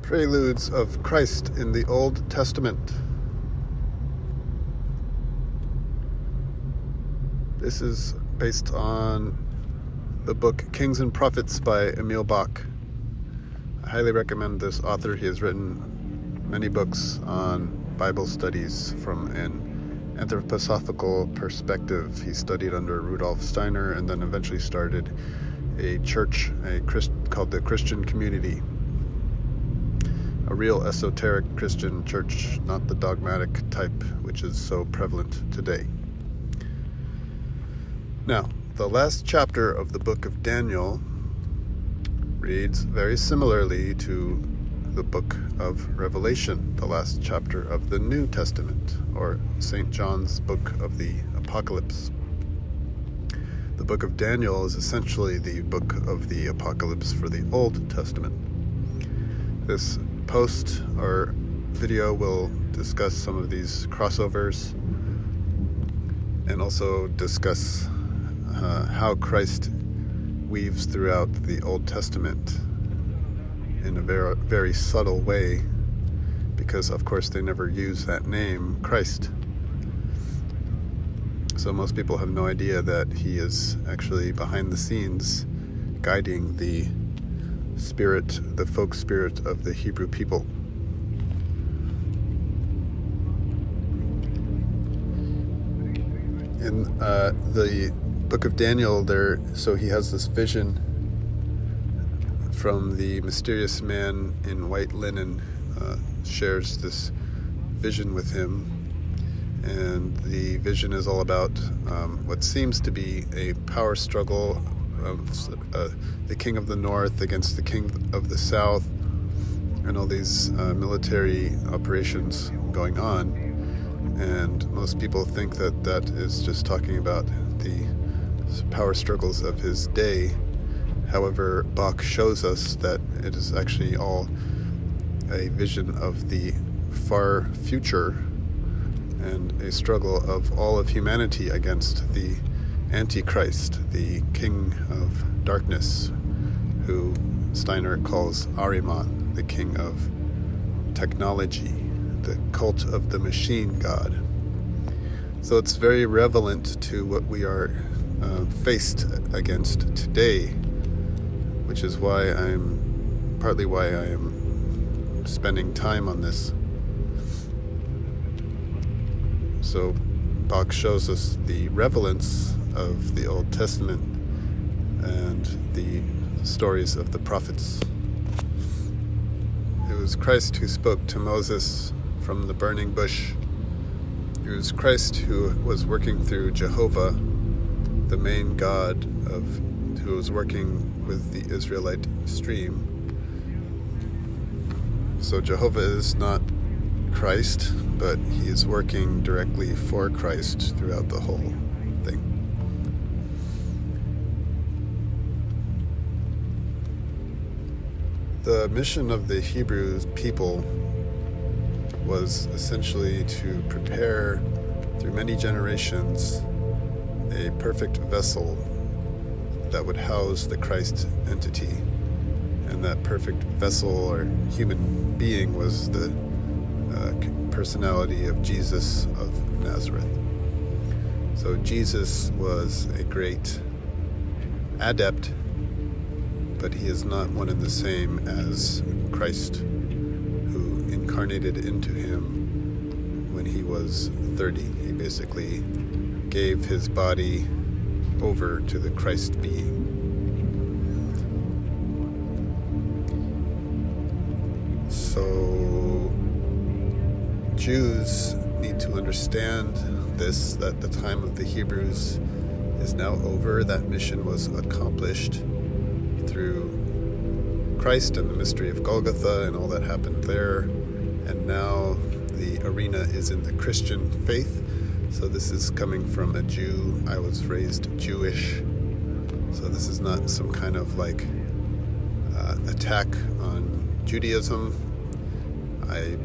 Preludes of Christ in the Old Testament. This is based on the book Kings and Prophets by Emil Bach. I highly recommend this author. He has written many books on Bible studies from an anthroposophical perspective. He studied under Rudolf Steiner and then eventually started a church called the Christian Community. A real esoteric Christian church, not the dogmatic type, which is so prevalent today. Now, the last chapter of the book of Daniel reads very similarly to the book of Revelation, the last chapter of the New Testament, or St. John's book of the Apocalypse. The book of Daniel is essentially the book of the Apocalypse for the Old Testament. This post or video will discuss some of these crossovers and also discuss how Christ weaves throughout the Old Testament in a very, very subtle way, because of course they never use that name, Christ. So most people have no idea that he is actually behind the scenes guiding the spirit, the folk spirit of the Hebrew people. In the book of Daniel, so he has this vision from the mysterious man in white linen, shares this vision with him, and the vision is about what seems to be a power struggle of the king of the north against the king of the south, and all these military operations going on. And most people think that that is just talking about the power struggles of his day. However, Bach shows us that it is actually all a vision of the far future and a struggle of all of humanity against the Antichrist, the king of darkness, who Steiner calls Ahriman, the king of technology, the cult of the machine god. So it's very relevant to what we are faced against today, which is partly why I am spending time on this. So Bach shows us the relevance of the Old Testament and the stories of the prophets. It was Christ who spoke to Moses from the burning bush. It was Christ who was working through Jehovah, the main God who was working with the Israelite stream. So Jehovah is not Christ, but he is working directly for Christ throughout the whole thing. The mission of the Hebrew people was essentially to prepare through many generations a perfect vessel that would house the Christ entity. And that perfect vessel or human being was the personality of Jesus of Nazareth. So Jesus was a great adept, but he is not one and the same as Christ, who incarnated into him when he was 30. He basically gave his body over to the Christ being. So Jews need to understand this, that the time of the Hebrews is now over. That mission was accomplished through Christ and the mystery of Golgotha and all that happened there. And now the arena is in the Christian faith. So this is coming from a Jew. I was raised Jewish. So this is not some kind of attack on Judaism. I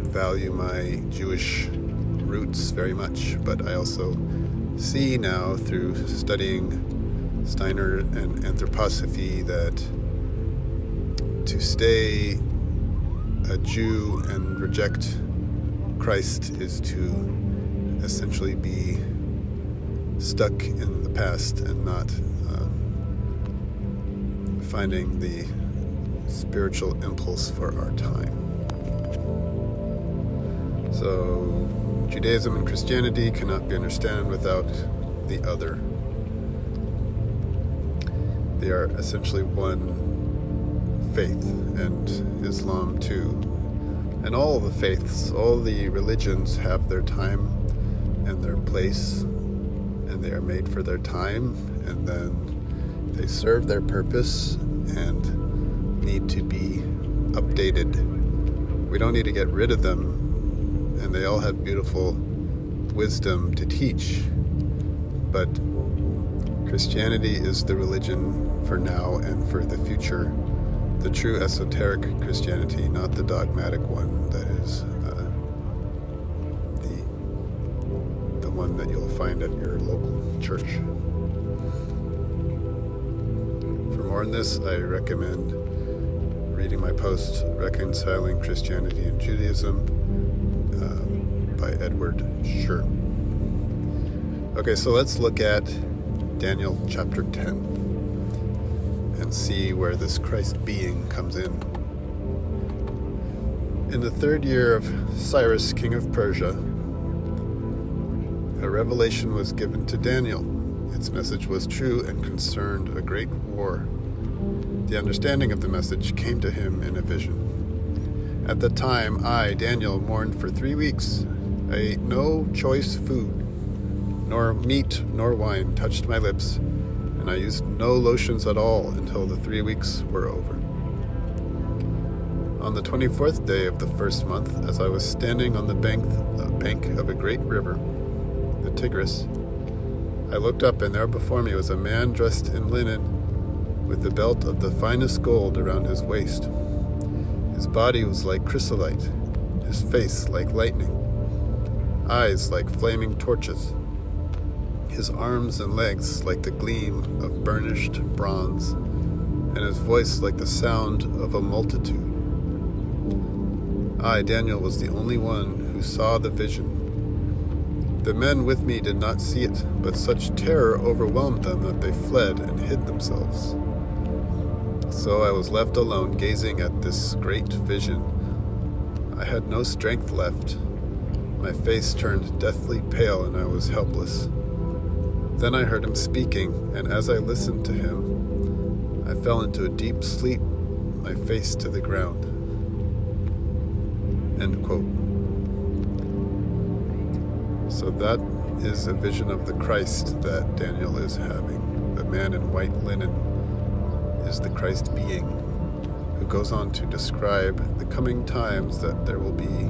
value my Jewish roots very much, but I also see now through studying Steiner and Anthroposophy that to stay a Jew and reject Christ is to essentially be stuck in the past and not finding the spiritual impulse for our time. So Judaism and Christianity cannot be understood without the other. They are essentially one faith, and Islam too. And all the faiths, all the religions have their time and their place, and they are made for their time, and then they serve their purpose and need to be updated. We don't need to get rid of them, and they all have beautiful wisdom to teach. But Christianity is the religion for now and for the future. The true esoteric Christianity, not the dogmatic one that is the one that you'll find at your local church. For more on this, I recommend reading my post, Reconciling Christianity and Judaism, by Edward Scher. Okay, so let's look at Daniel chapter 10 and see where this Christ being comes in. In the 3rd year of Cyrus, king of Persia, a revelation was given to Daniel. Its message was true and concerned a great war. The understanding of the message came to him in a vision. At the time, I, Daniel, mourned for 3 weeks. I ate no choice food, nor meat nor wine touched my lips, and I used no lotions at all until the 3 weeks were over. On the 24th day of the 1st month, as I was standing on the bank of a great river, the Tigris, I looked up, and there before me was a man dressed in linen, with the belt of the finest gold around his waist. His body was like chrysolite, his face like lightning, eyes like flaming torches, his arms and legs like the gleam of burnished bronze, and his voice like the sound of a multitude. I, Daniel, was the only one who saw the vision. The men with me did not see it, but such terror overwhelmed them that they fled and hid themselves. So I was left alone, gazing at this great vision. I had no strength left. My face turned deathly pale, and I was helpless. Then I heard him speaking, and as I listened to him, I fell into a deep sleep, my face to the ground. End quote. So that is a vision of the Christ that Daniel is having. The man in white linen is the Christ being, who goes on to describe the coming times that there will be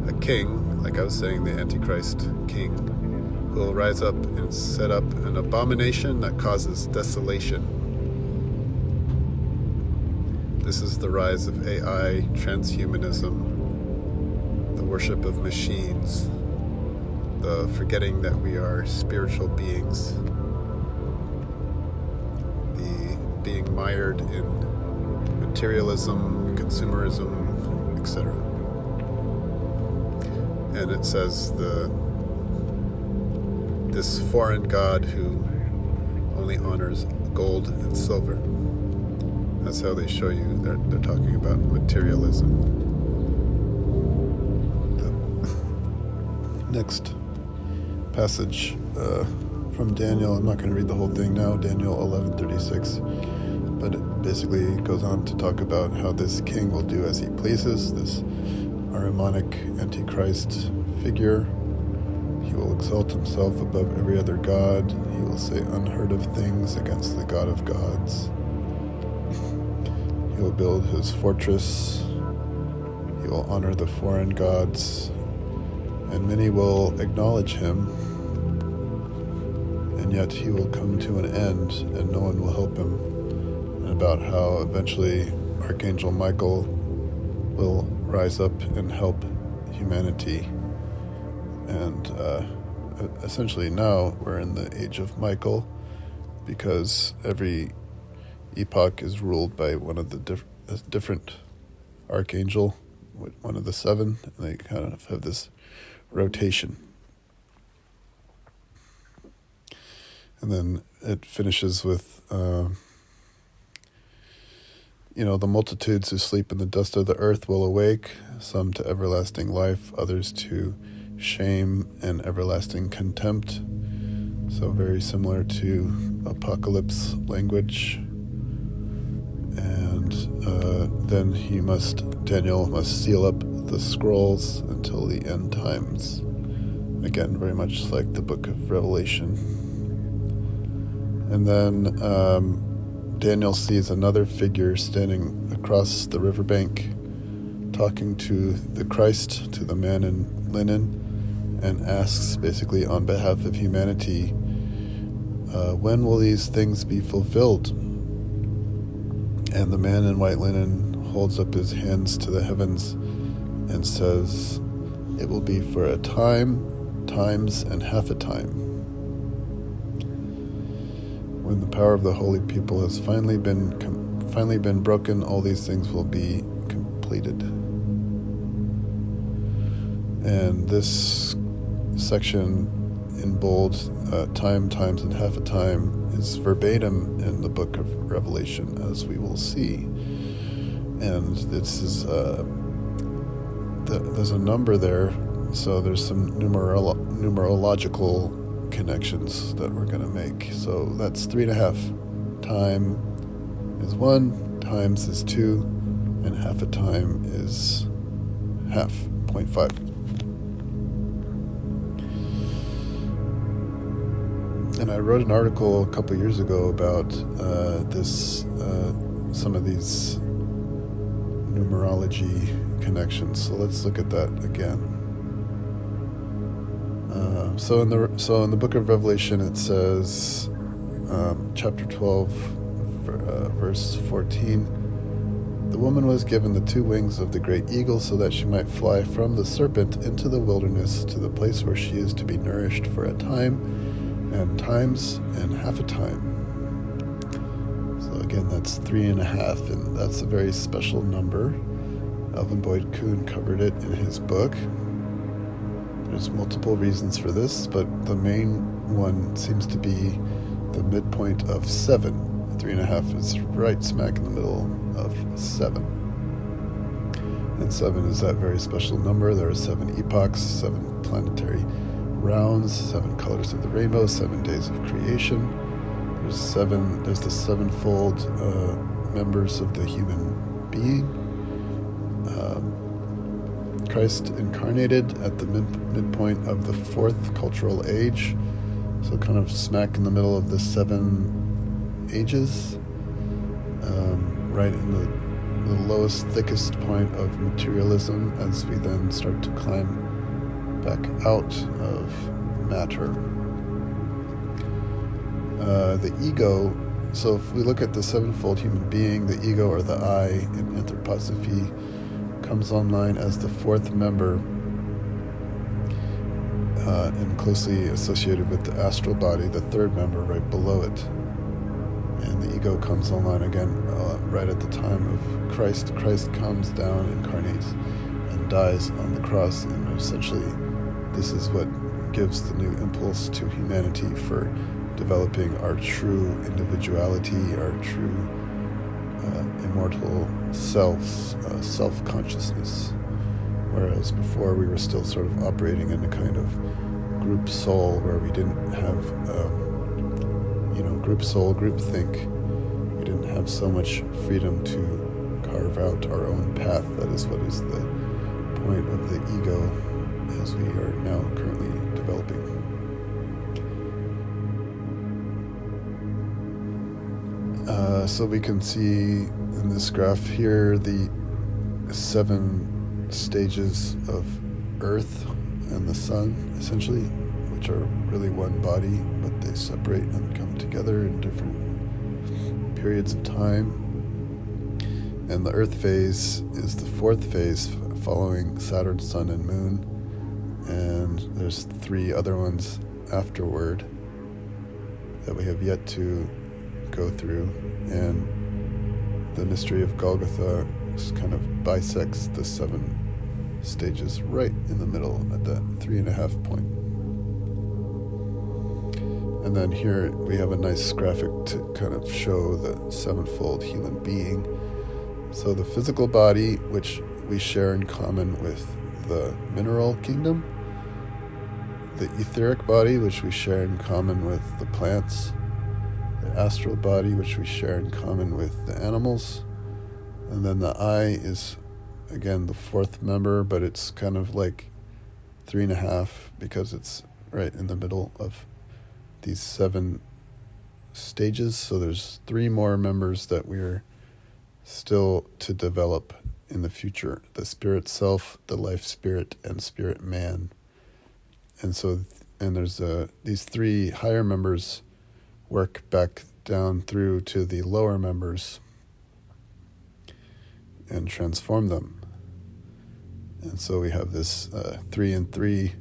a king, like I was saying, the Antichrist king, who will rise up and set up an abomination that causes desolation. This is the rise of AI, transhumanism, the worship of machines, the forgetting that we are spiritual beings, the being mired in materialism, consumerism, etc. And it says this foreign god who only honors gold and silver. That's how they show you they're talking about materialism. The next passage from Daniel, I'm not going to read the whole thing now, Daniel 11:36, but it basically goes on to talk about how this king will do as he pleases, this Ahrimanic Antichrist figure. He will exalt himself above every other god. He will say unheard of things against the God of gods. He will build his fortress. He will honor the foreign gods, and many will acknowledge him, and yet he will come to an end, and no one will help him. And about how eventually Archangel Michael will rise up and help humanity. And essentially now we're in the age of Michael, because every epoch is ruled by one of the different archangel, one of the seven, and they kind of have this rotation. And then it finishes with, the multitudes who sleep in the dust of the earth will awake, some to everlasting life, others to shame and everlasting contempt. So very similar to apocalypse language. And then Daniel must seal up the scrolls until the end times. Again, very much like the book of Revelation. And then Daniel sees another figure standing across the riverbank, talking to the Christ, to the man in linen, and asks basically on behalf of humanity, when will these things be fulfilled? And the man in white linen holds up his hands to the heavens and says, it will be for a time, times, and half a time. When the power of the holy people has finally been broken, all these things will be completed. And this section in bold, time, times, and half a time, is verbatim in the book of Revelation, as we will see. And this is there's a number there, so there's some numerological connections that we're going to make. So that's 3.5. Time is 1, times is 2, and half a time is half, 0.5. And I wrote an article a couple years ago about some of these numerology connections. So let's look at that again. So in the book of Revelation, it says, chapter 12, verse 14, the woman was given the 2 wings of the great eagle so that she might fly from the serpent into the wilderness to the place where she is to be nourished for a time, and times, and half a time. So again, that's 3.5, and that's a very special number. Alvin Boyd Kuhn covered it in his book. There's multiple reasons for this, but the main one seems to be the midpoint of 7. 3.5 is right smack in the middle of 7. And 7 is that very special number. There are 7 epochs, 7 planetary rounds, 7 colors of the rainbow, 7 days of creation. There's the sevenfold members of the human being. Christ incarnated at the midpoint of the 4th cultural age, so kind of smack in the middle of the 7 ages, right in the lowest, thickest point of materialism, as we then start to climb back out of matter. The ego, so if we look at the sevenfold human being, the ego, or the I in Anthroposophy, comes online as the 4th member, and closely associated with the astral body, the 3rd member right below it. And the ego comes online again right at the time of Christ. Christ comes down, incarnates, and dies on the cross, and essentially this is what gives the new impulse to humanity for developing our true individuality, our true immortal selves, self-consciousness. Whereas before we were still sort of operating in a kind of group soul where we didn't have, group soul, group think. We didn't have so much freedom to carve out our own path. That is what is the point of the ego as we are now currently developing. So we can see in this graph here the 7 stages of Earth and the Sun, essentially, which are really one body, but they separate and come together in different periods of time. And the Earth phase is the 4th phase, following Saturn, Sun, and Moon. And there's 3 other ones afterward that we have yet to go through. And the mystery of Golgotha kind of bisects the 7 stages right in the middle at that 3.5 point. And then here we have a nice graphic to kind of show the sevenfold human being. So the physical body, which we share in common with the mineral kingdom, the etheric body, which we share in common with the plants, the astral body, which we share in common with the animals, and then the eye is, again, the fourth member, but it's kind of like 3.5 because it's right in the middle of these 7 stages. So there's 3 more members that we're still to develop in the future: the spirit self, the life spirit, and spirit man. And so, and there's these 3 higher members work back down through to the lower members and transform them. And so we have this 3 and 3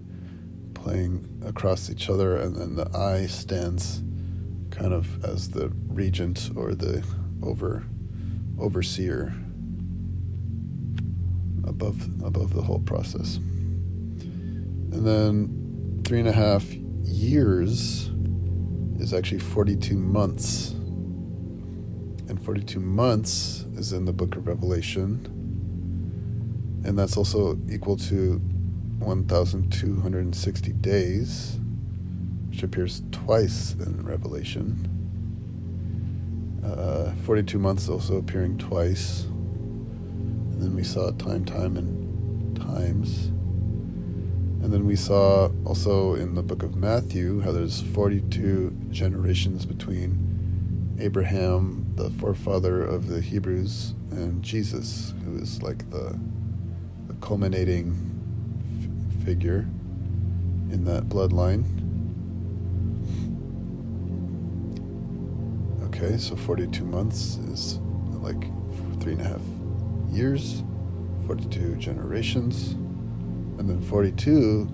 playing across each other, and then the I stands kind of as the regent or the overseer above the whole process. And then 3.5 years is actually 42 months. And 42 months is in the book of Revelation. And that's also equal to 1,260 days, which appears twice in Revelation. 42 months also appearing twice. And then we saw time, and times. And then we saw also in the book of Matthew how there's 42 generations between Abraham, the forefather of the Hebrews, and Jesus, who is like the culminating figure in that bloodline. Okay, so 42 months is like 3.5 years, 42 generations, and then 42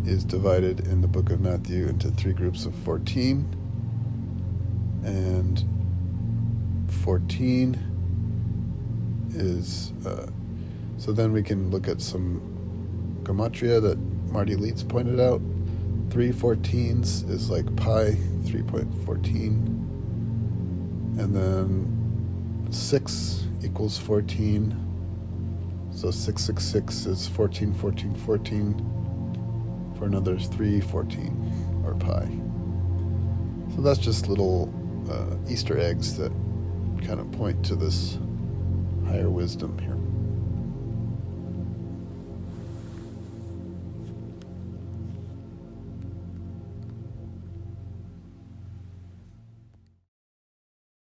is divided in the book of Matthew into 3 groups of 14, and 14 is, so then we can look at some gematria that Marty Leeds pointed out. 3 14s is like pi 3.14, and then 6 equals 14, so 666 is 14, 14, 14 for another 314 or pi. So that's just little Easter eggs that kind of point to this higher wisdom here.